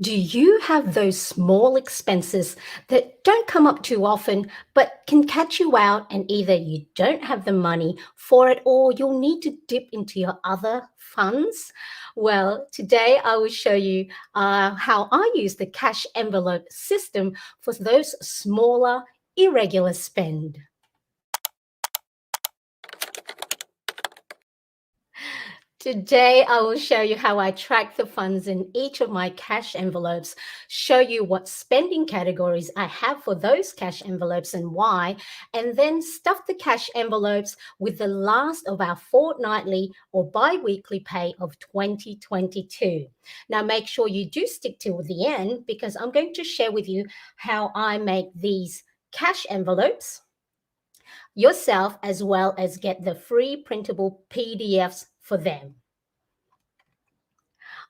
Do you have those small expenses that don't come up too often but can catch you out, and either you don't have the money for it or you'll need to dip into your other funds? Well, today I will show you how I use the cash envelope system for those smaller, irregular spend. Today, I will show you how I track the funds in each of my cash envelopes, show you what spending categories I have for those cash envelopes and why, and then stuff the cash envelopes with the last of our fortnightly or bi-weekly pay of 2022. Now, make sure you do stick till the end because I'm going to share with you how I make these cash envelopes yourself, as well as get the free printable PDFs for them.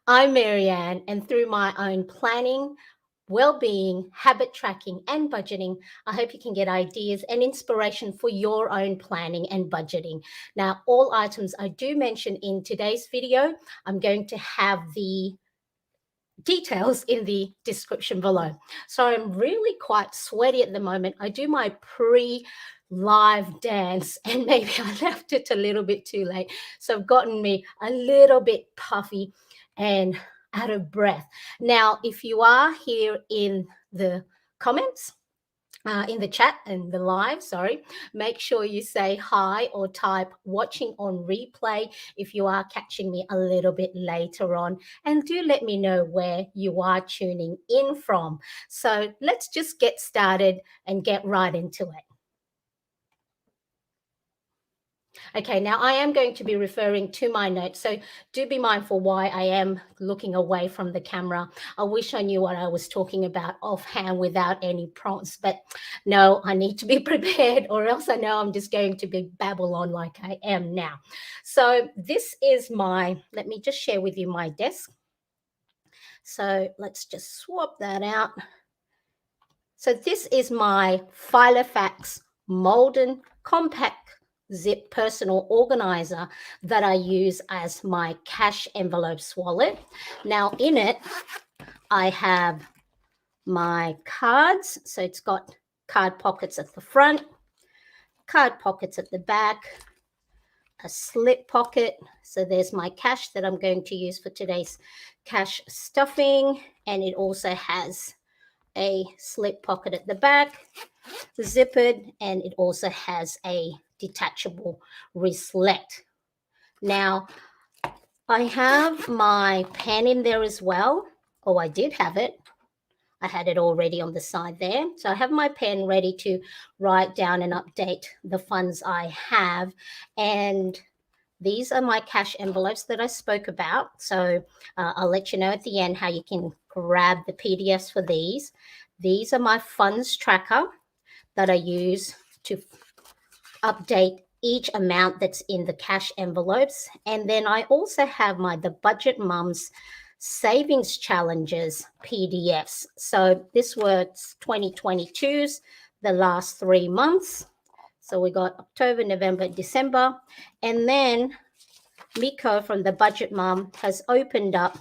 I'm Marianne, and through my own planning, well-being, habit tracking, and budgeting, I hope you can get ideas and inspiration for your own planning and budgeting. Now, all items I do mention in today's video, I'm going to have the details in the description below. So I'm really quite sweaty at the moment. I do my pre-live dance and maybe I left it a little bit too late. So I've gotten me a little bit puffy and out of breath. Now, if you are here in the comments, in the chat and the live, sorry, make sure you say hi or type watching on replay if you are catching me a little bit later on. And do let me know where you are tuning in from. So let's just get started and get right into it. Okay, now I am going to be referring to my notes, so do be mindful why I am looking away from the camera. I wish I knew what I was talking about offhand without any prompts, but no, I need to be prepared or else I know I'm just going to be babble on like I am now. So this is let me just share with you my desk. So let's just swap that out. So this is my Filofax Molden Compact Zip personal organizer that I use as my cash envelopes wallet. Now in it, I have my cards. So it's got card pockets at the front, card pockets at the back, a slip pocket. So there's my cash that I'm going to use for today's cash stuffing. And it also has a slip pocket at the back, zippered, and it also has a detachable wristlet. Now, I have my pen in there as well. Oh, I did have it. I had it already on the side there. So I have my pen ready to write down and update the funds I have. And these are my cash envelopes that I spoke about. So I'll let you know at the end how you can grab the PDFs for these. These are my funds tracker that I use to update each amount that's in the cash envelopes. And then I also have the Budget Mums Savings Challenges PDFs. So this was 2022's, the last 3 months. So we got October, November, December. And then Miko from the Budget Mom has opened up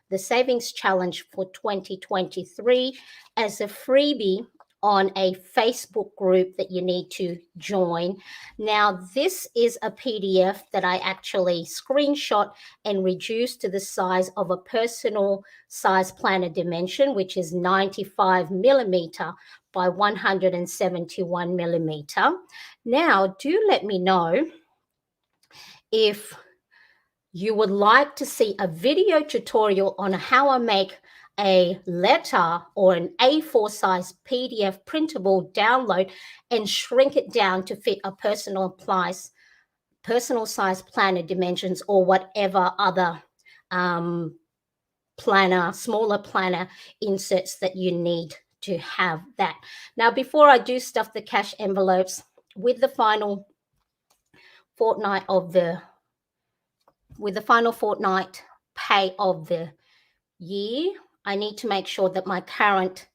the Savings Challenge for 2023 as a freebie on a Facebook group that you need to join. Now, this is a PDF that I actually screenshot and reduced to the size of a personal size planner dimension, which is 95 millimeter by 171 millimeter. Now, do let me know if you would like to see a video tutorial on how I make a letter or an A4 size PDF printable download and shrink it down to fit a personal size planner dimensions or whatever other smaller planner inserts that you need to have that. Now, before I do stuff the cash envelopes with the final fortnight pay of the year, I need to make sure that my current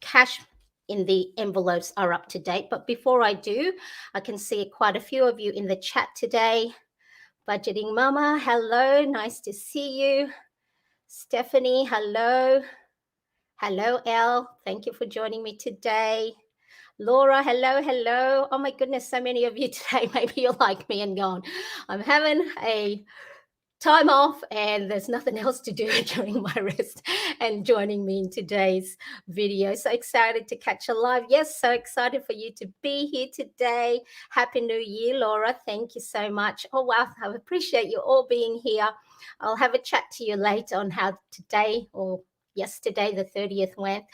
cash in the envelopes are up to date. But before I do, I can see quite a few of you in the chat today. Budgeting Mama, hello, nice to see you. Stephanie, hello. Hello, Elle. Thank you for joining me today. Laura, hello, hello. Oh my goodness, so many of you today. Maybe you're like me and gone, I'm having a time off and there's nothing else to do during my rest, and joining me in today's video. So excited to catch a live. Yes, so excited for you to be here today. Happy New Year, Laura. Thank you so much. Oh wow, I appreciate you all being here. I'll have a chat to you later on how today or yesterday the 30th went.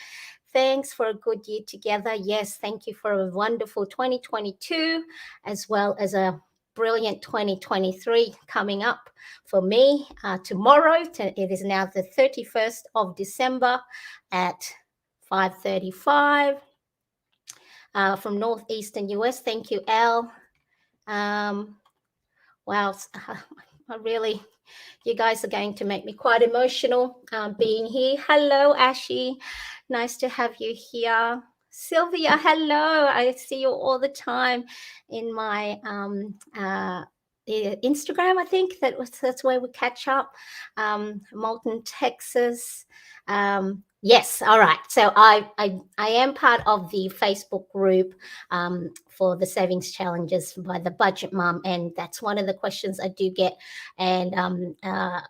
Thanks for a good year together. Yes, thank you for a wonderful 2022 as well as a brilliant 2023 coming up for me tomorrow. It is now the 31st of December at 5:35 from northeastern US. Thank you, Elle. Wow, I really, you guys are going to make me quite emotional being here. Hello, Ashy. Nice to have you here. Sylvia, hello. I see you all the time in my Instagram. I think that's where we catch up. Molten, Texas. Yes, all right. So I am part of the Facebook group for the savings challenges by the Budget Mum, and that's one of the questions I do get. And I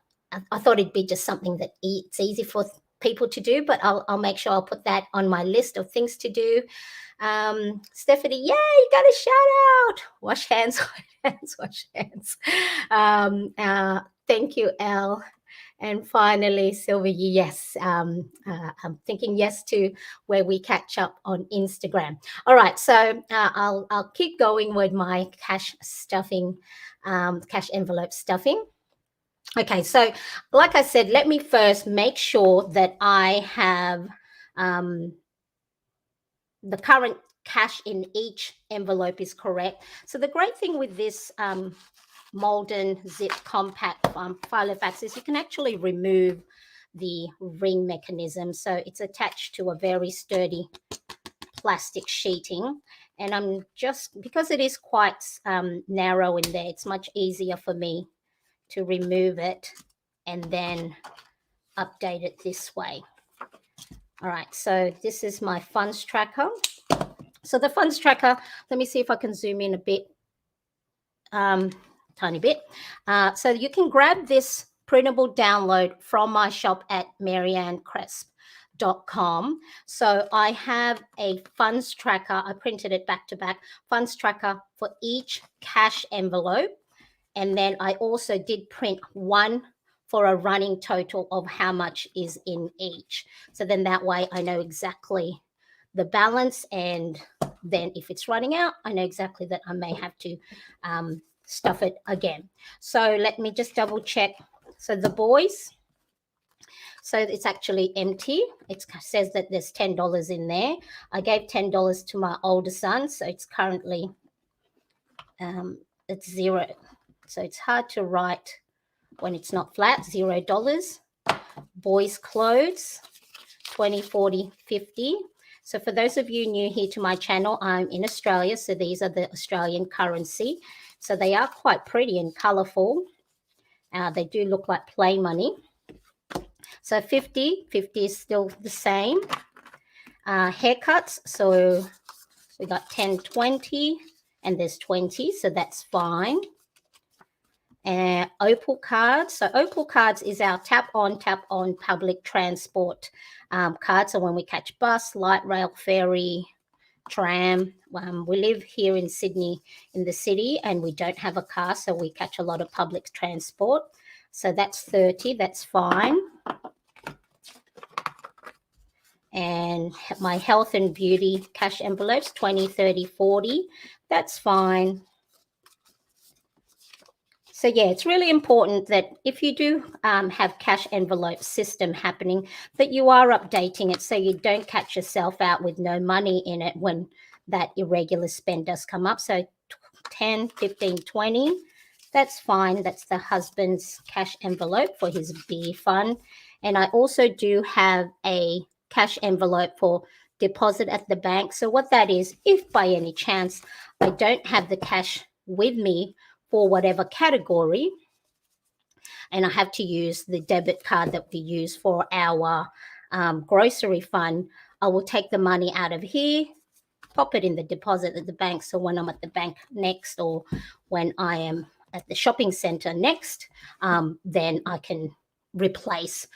thought it'd be just something that it's easy for people to do, but I'll make sure I'll put that on my list of things to do. Stephanie, yeah, you got a shout out. Wash hands, wash hands. Thank you, Elle. And finally, Sylvia, yes, I'm thinking yes to where we catch up on Instagram. All right, so I'll keep going with my cash stuffing, cash envelope stuffing. Okay, so like I said, let me first make sure that I have the current cash in each envelope is correct. So the great thing with this Molden Zip Compact Filofax is you can actually remove the ring mechanism. So it's attached to a very sturdy plastic sheeting. And I'm just, because it is quite narrow in there, it's much easier for me to remove it and then update it this way. All right, so this is my funds tracker. So the funds tracker, let me see if I can zoom in a bit, tiny bit. So you can grab this printable download from my shop at mariannecresp.com. So I have a funds tracker. I printed it back to back, funds tracker for each cash envelope. And then I also did print one for a running total of how much is in each. So then that way I know exactly the balance, and then if it's running out, I know exactly that I may have to stuff it again. So let me just double check. So the boys, so it's actually empty. It says that there's $10 in there. I gave $10 to my older son, so it's currently it's zero. So it's hard to write when it's not flat. $0. Boys clothes, 20, 40, 50. So for those of you new here to my channel, I'm in Australia. So these are the Australian currency. So they are quite pretty and colorful. They do look like play money. So 50 is still the same. Haircuts. So we got 10, 20, and there's 20. So that's fine. Opal cards. So Opal cards is our tap on public transport card. So when we catch bus, light rail, ferry, tram, we live here in Sydney in the city and we don't have a car, so we catch a lot of public transport. So that's 30, that's fine. And my health and beauty cash envelopes, 20, 30, 40, that's fine. So yeah, it's really important that if you do have cash envelope system happening, that you are updating it so you don't catch yourself out with no money in it when that irregular spend does come up. So 10, 15, 20, that's fine. That's the husband's cash envelope for his beer fund. And I also do have a cash envelope for deposit at the bank. So what that is, if by any chance I don't have the cash with me for whatever category, and I have to use the debit card that we use for our grocery fund, I will take the money out of here, pop it in the deposit at the bank. So when I'm at the bank next, or when I am at the shopping center next, then I can replace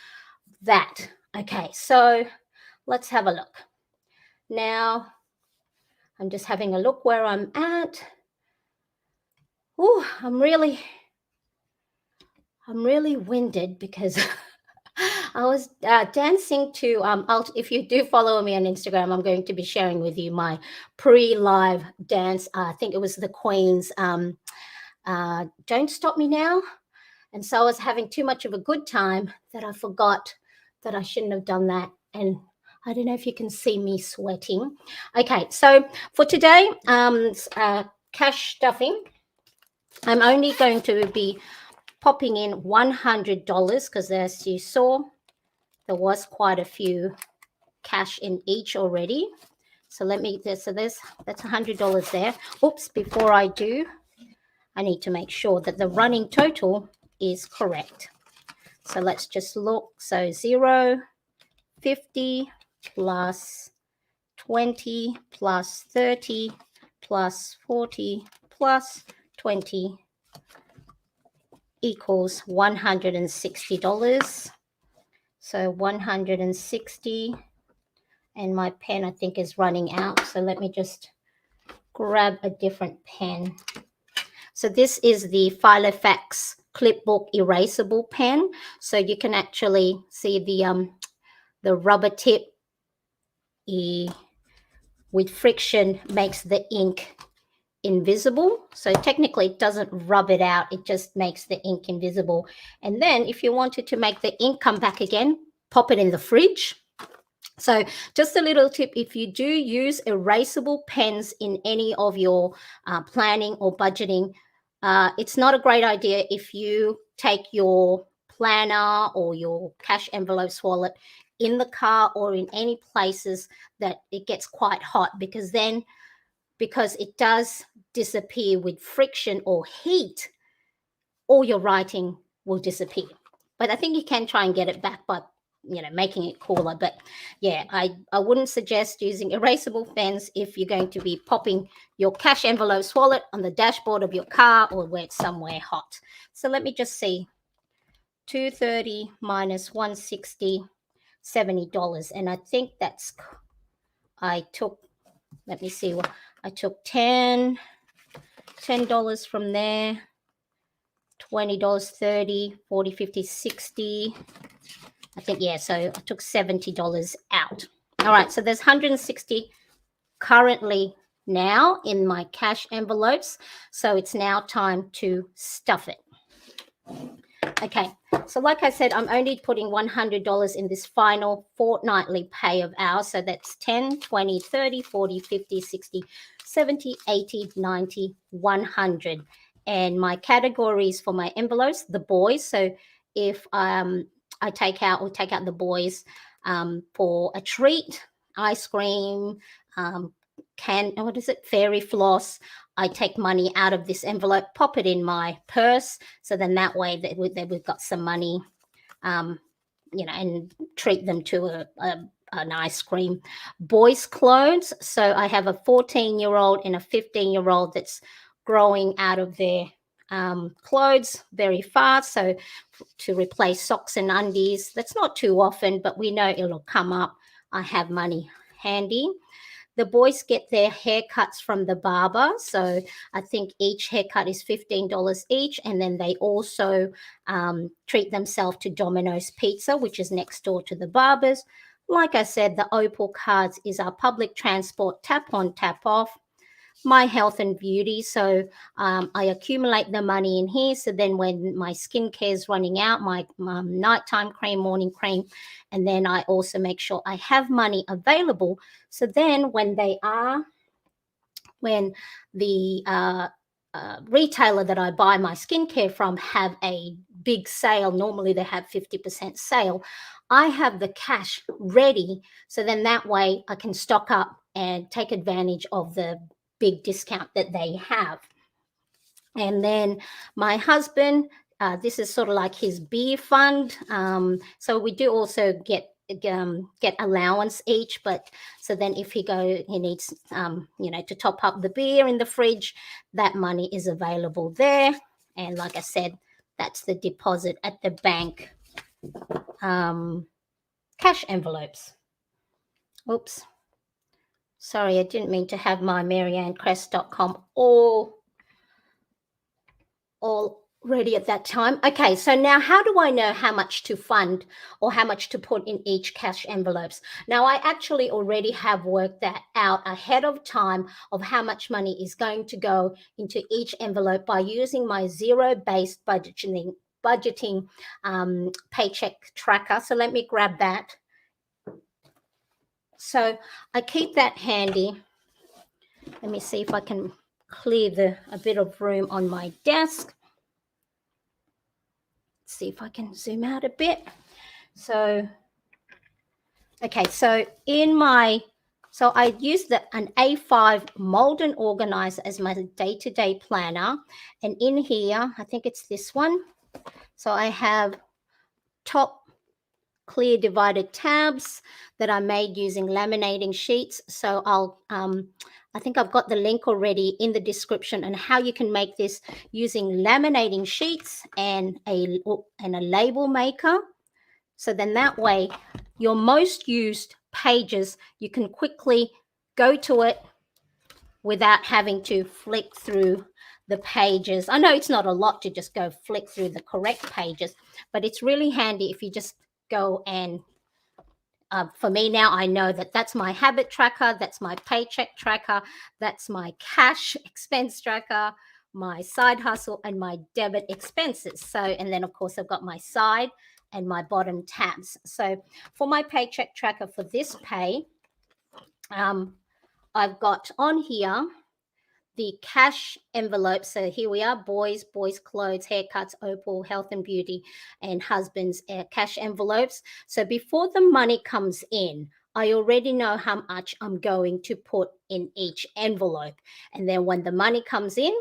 that. Okay, so let's have a look. Now, I'm just having a look where I'm at. Oh, I'm really winded because I was dancing to, if you do follow me on Instagram, I'm going to be sharing with you my pre-live dance. I think it was the Queen's Don't Stop Me Now. And so I was having too much of a good time that I forgot that I shouldn't have done that. And I don't know if you can see me sweating. Okay, so for today, cash stuffing, I'm only going to be popping in $100 because, as you saw, there was quite a few cash in each already. So let me, that's $100 there. Oops, before I do, I need to make sure that the running total is correct. So let's just look. So 0, 50 plus 20 plus 30 plus 40 plus 20 equals $160. So 160, and my pen I think is running out. So let me just grab a different pen. So this is the Filofax Clipbook erasable pen. So you can actually see the rubber tip with friction makes the ink invisible. So technically it doesn't rub it out, it just makes the ink invisible. And then if you wanted to make the ink come back again, pop it in the fridge. So just a little tip, if you do use erasable pens in any of your planning or budgeting, it's not a great idea if you take your planner or your cash envelopes wallet in the car or in any places that it gets quite hot, because it does disappear with friction or heat, all your writing will disappear. But I think you can try and get it back by making it cooler. But yeah, I wouldn't suggest using erasable pens if you're going to be popping your cash envelopes wallet on the dashboard of your car or where it's somewhere hot. So let me just see. 230 minus 160, $70. And I think that's, let me see, I took $10 from there, $20, 30, 40, 50, 60. I think, yeah, so I took $70 out. All right, so there's 160 currently now in my cash envelopes. So it's now time to stuff it. Okay, so like I said, I'm only putting $100 in this final fortnightly pay of ours. So that's 10, 20, 30, 40, 50, 60, 70, 80, 90, 100. And my categories for my envelopes, the boys. So if I take out the boys for a treat, ice cream, fairy floss, I take money out of this envelope, pop it in my purse. So then that way that we've got some money, and treat them to an ice cream. Boys' clothes. So I have a 14-year-old and a 15-year-old that's growing out of their clothes very fast. So to replace socks and undies, that's not too often, but we know it'll come up. I have money handy. The boys get their haircuts from the barber. So I think each haircut is $15 each. And then they also treat themselves to Domino's Pizza, which is next door to the barbers. Like I said, the Opal cards is our public transport, tap on, tap off. My health and beauty. So I accumulate the money in here. So then when my skincare is running out, my nighttime cream, morning cream, and then I also make sure I have money available. So then when the retailer that I buy my skincare from have a big sale, normally they have 50% sale, I have the cash ready. So then that way I can stock up and take advantage of the big discount that they have. And then my husband, this is sort of like his beer fund. So we do also get get allowance each, but so then if he needs to top up the beer in the fridge, that money is available there. And like I said, that's the deposit at the bank cash envelopes. Oops, sorry, I didn't mean to have my maryanncrest.com all ready at that time. Okay, so now how do I know how much to fund or how much to put in each cash envelopes? Now, I actually already have worked that out ahead of time of how much money is going to go into each envelope by using my zero-based budgeting paycheck tracker. So let me grab that. So I keep that handy. Let me see if I can clear a bit of room on my desk. See if I can zoom out a bit. So, okay, so I use an A5 Molden organizer as my day-to-day planner. And in here, I think it's this one. So I have top clear divided tabs that I made using laminating sheets. So I think I've got the link already in the description on how you can make this using laminating sheets and a label maker. So then that way, your most used pages, you can quickly go to it without having to flick through the pages. I know it's not a lot to just go flick through the correct pages, but it's really handy if you just go and for me now, I know that that's my habit tracker, that's my paycheck tracker, that's my cash expense tracker, my side hustle, and my debit expenses. So, and then of course I've got my side and my bottom tabs. So for my paycheck tracker for this pay, I've got on here the cash envelope. So here we are, boys clothes, haircuts, Opal, health and beauty, and husband's cash envelopes. So before the money comes in, I already know how much I'm going to put in each envelope. And then when the money comes in,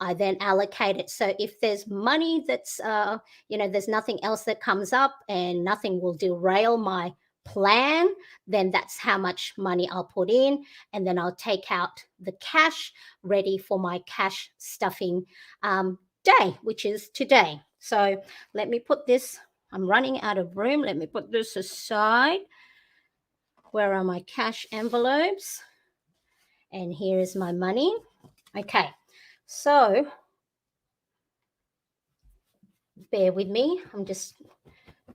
I then allocate it. So if there's money that's, there's nothing else that comes up and nothing will derail my plan, then that's how much money I'll put in, and then I'll take out the cash ready for my cash stuffing day, which is today. So let me put this, I'm running out of room. Let me put this aside. Where are my cash envelopes? And here is my money. Okay, so bear with me. I'm just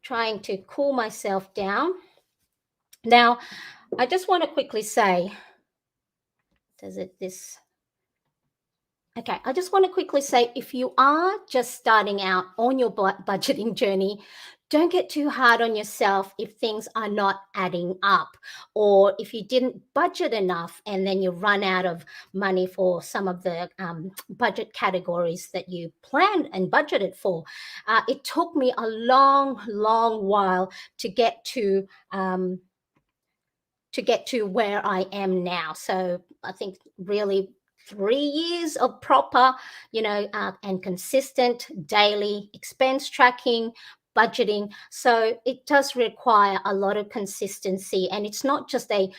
trying to cool myself down. Now, I just want to quickly say, Okay, I just want to quickly say, if you are just starting out on your budgeting journey, don't get too hard on yourself if things are not adding up, or if you didn't budget enough and then you run out of money for some of the budget categories that you planned and budgeted for. It took me a long while to get to where I am now. So I think really 3 years of proper, and consistent daily expense tracking, budgeting. So it does require a lot of consistency, and it's not just a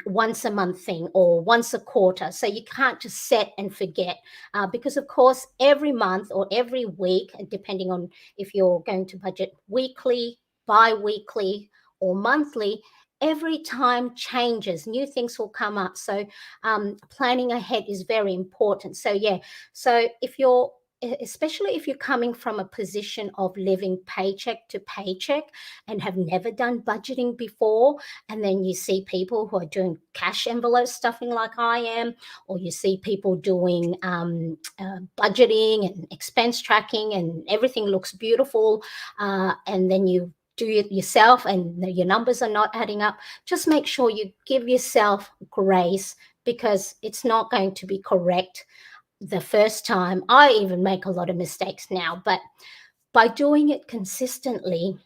once a month thing or once a quarter. So you can't just set and forget, because of course every month or every week, depending on if you're going to budget weekly, bi-weekly, or monthly, every time changes, new things will come up. So planning ahead is very important. So yeah, so especially if you're coming from a position of living paycheck to paycheck and have never done budgeting before, and then you see people who are doing cash envelope stuffing like I am, or you see people doing budgeting and expense tracking and everything looks beautiful, and then you do it yourself and your numbers are not adding up, just make sure you give yourself grace, because it's not going to be correct the first time. I even make a lot of mistakes now, but by doing it consistently,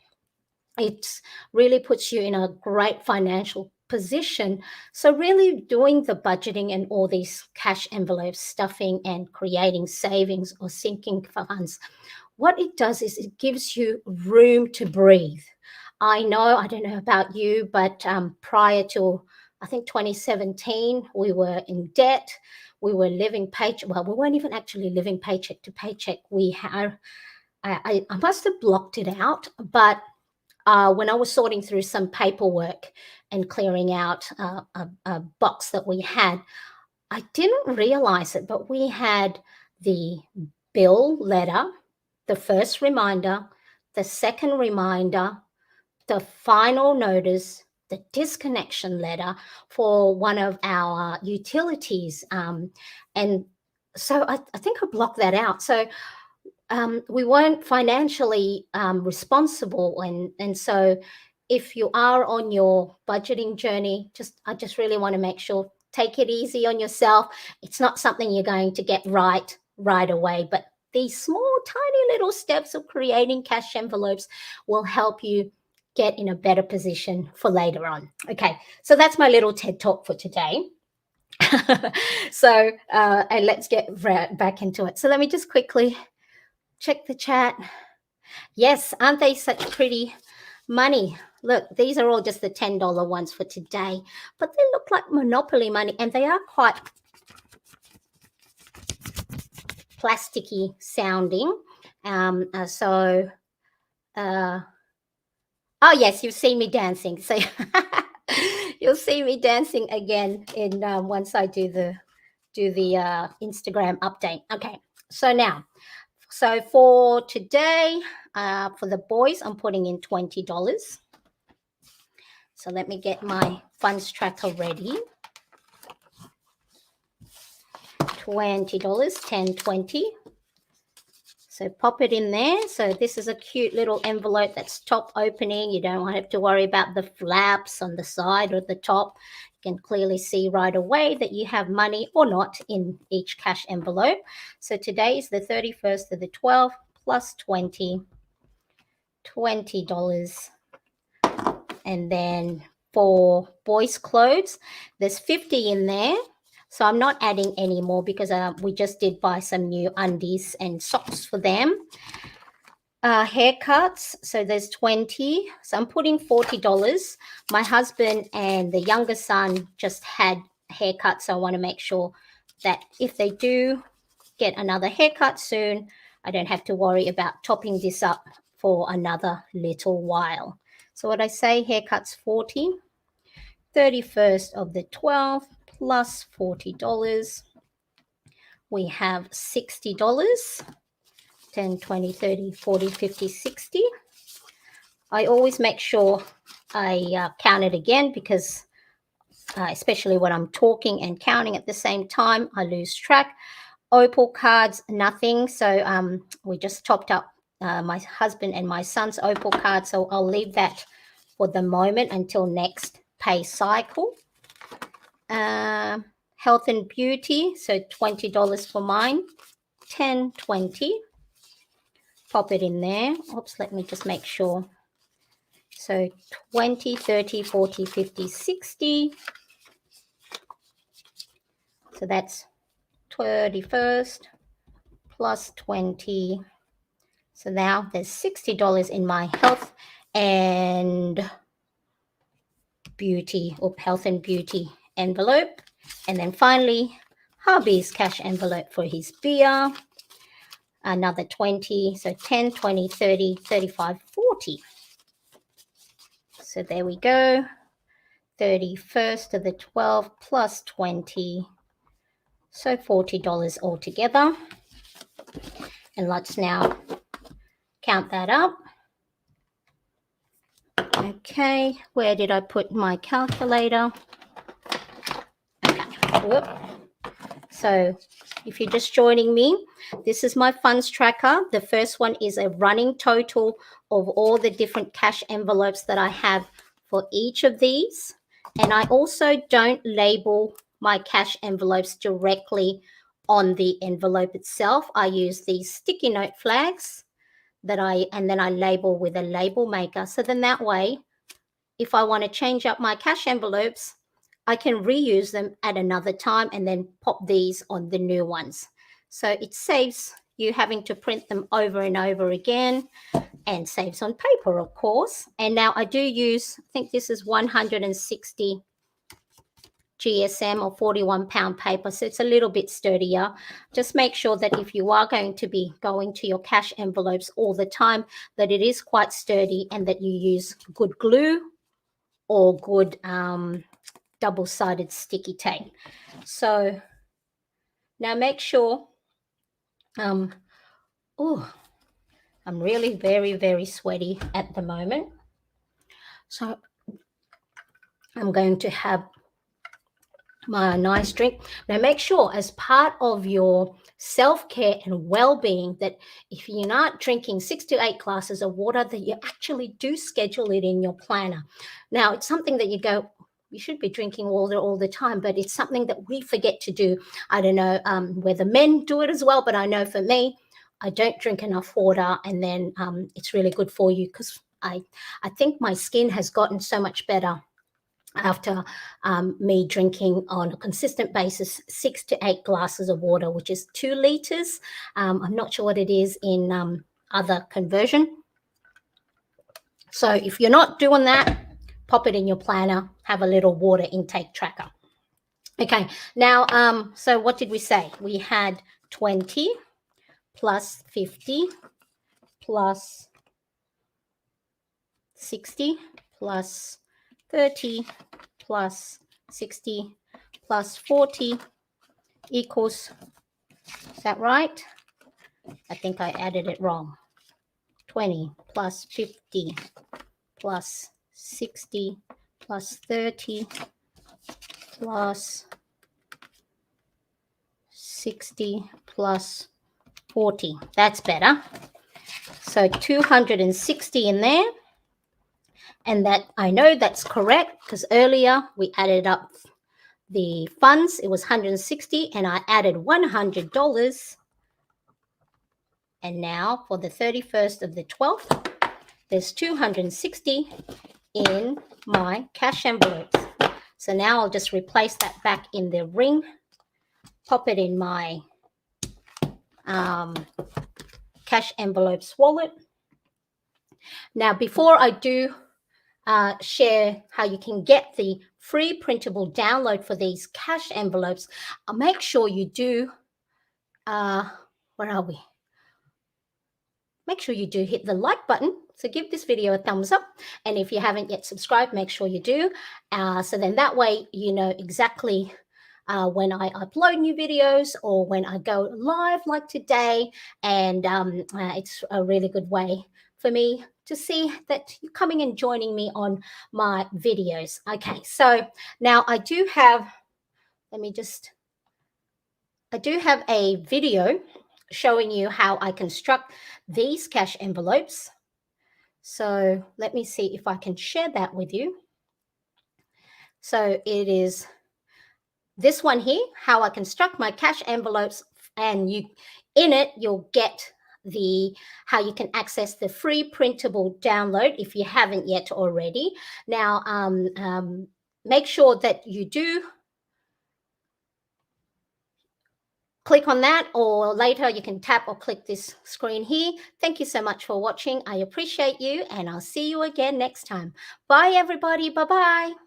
it really puts you in a great financial position. So really doing the budgeting and all these cash envelopes stuffing and creating savings or sinking funds, what it does is it gives you room to breathe. I know, I don't know about you, but prior to, I think, 2017, we were in debt. We were living paycheck. Well, we weren't even actually living paycheck to paycheck. We had, I must have blocked it out, but when I was sorting through some paperwork and clearing out a box that we had, I didn't realize it, but we had the bill letter, the first reminder, the second reminder, the final notice, the disconnection letter for one of our utilities. And so I think I blocked that out. So we weren't financially responsible. And so if you are on your budgeting journey, I just really want to make sure, take it easy on yourself. It's not something you're going to get right away, but these small, tiny little steps of creating cash envelopes will help you get in a better position for later on. Okay, so that's my little TED talk for today. So, and let's get back into it. So let me just quickly check the chat. Yes, aren't they such pretty money? Look, these are all just the $10 ones for today, but they look like Monopoly money, and they are quite plasticky sounding. Oh yes, you've seen me dancing. So you'll see me dancing again in once I do the Instagram update. Okay, so for today, for the boys, I'm putting in $20. So let me get my funds tracker ready. $20, 10, 20. So pop it in there. So this is a cute little envelope that's top opening. You don't have to worry about the flaps on the side or the top. You can clearly see right away that you have money or not in each cash envelope. So today is the 31st of the 12th plus 20, $20. And then for boys' clothes, there's 50 in there. So I'm not adding any more because we just did buy some new undies and socks for them. Haircuts, so there's 20. So I'm putting $40. My husband and the younger son just had haircuts, so I want to make sure that if they do get another haircut soon, I don't have to worry about topping this up for another little while. So what I say, haircuts 40, 31st of the 12th plus $40. We have $60, 10, 20, 30, 40, 50, 60. I always make sure I count it again because especially when I'm talking and counting at the same time, I lose track. Opal cards, nothing. So we just topped up my husband and my son's Opal card. So I'll leave that for the moment until next pay cycle. Health and beauty, so $20 for mine, 10, 20. Pop it in there. Oops, let me just make sure. So 20, 30, 40, 50, 60. So that's 31st plus 20. So now there's $60 in my health and beauty, or health and beauty envelope. And then finally, hubby's cash envelope for his beer, another 20. So 10, 20, 30, 35, 40. So there we go. 31st of the 12th plus 20. So $40 altogether. And let's now count that up. Okay, where did I put my calculator? Okay, whoop. So if you're just joining me, this is my funds tracker. The first one is a running total of all the different cash envelopes that I have for each of these. And I also don't label my cash envelopes directly on the envelope itself. I use these sticky note flags and then I label with a label maker. So then that way, if I want to change up my cash envelopes, I can reuse them at another time and then pop these on the new ones. So it saves you having to print them over and over again. and saves on paper, of course. And now I do use, I think this is 160 GSM or 41-pound paper, so it's a little bit sturdier. Just make sure that if you are going to be going to your cash envelopes all the time, that it is quite sturdy and that you use good glue or good double-sided sticky tape. So now make sure, oh, I'm really very, very sweaty at the moment. So I'm going to have my nice drink. Now make sure as part of your self-care and well-being that if you're not drinking 6 to 8 glasses of water, that you actually do schedule it in your planner. Now it's something that you go, you should be drinking water all the time, but it's something that we forget to do. I don't know whether men do it as well, but I know for me, I don't drink enough water, and then it's really good for you, because I think my skin has gotten so much better after me drinking on a consistent basis 6 to 8 glasses of water, which is 2 liters. I'm not sure what it is in other conversion. So if you're not doing that, pop it in your planner, have a little water intake tracker. Okay, now, so what did we say? We had 20 plus 50 plus 60 plus 30 plus 60 plus 40 equals, is that right? I think I added it wrong. 20 plus 50 plus 60 plus 30 plus 60 plus 40. That's better. So 260 in there. And that, I know that's correct, because earlier we added up the funds. It was 160 and I added $100. And now for the 31st of the 12th, there's 260 in my cash envelopes. So now I'll just replace that back in the ring, pop it in my cash envelopes wallet. Now, before I do share how you can get the free printable download for these cash envelopes, make sure you do, where are we? Make sure you do hit the like button. So give this video a thumbs up. And if you haven't yet subscribed, make sure you do. So then that way you know exactly when I upload new videos or when I go live like today. And it's a really good way for me to see that you're coming and joining me on my videos. Okay, so now I do have, I do have a video showing you how I construct these cash envelopes. So let me see if I can share that with you. So it is this one here, how I construct my cash envelopes, and you in it you'll get the how you can access the free printable download if you haven't yet already. Now make sure that you do click on that, or later you can tap or click this screen here. Thank you so much for watching. I appreciate you, and I'll see you again next time. Bye everybody. Bye-bye.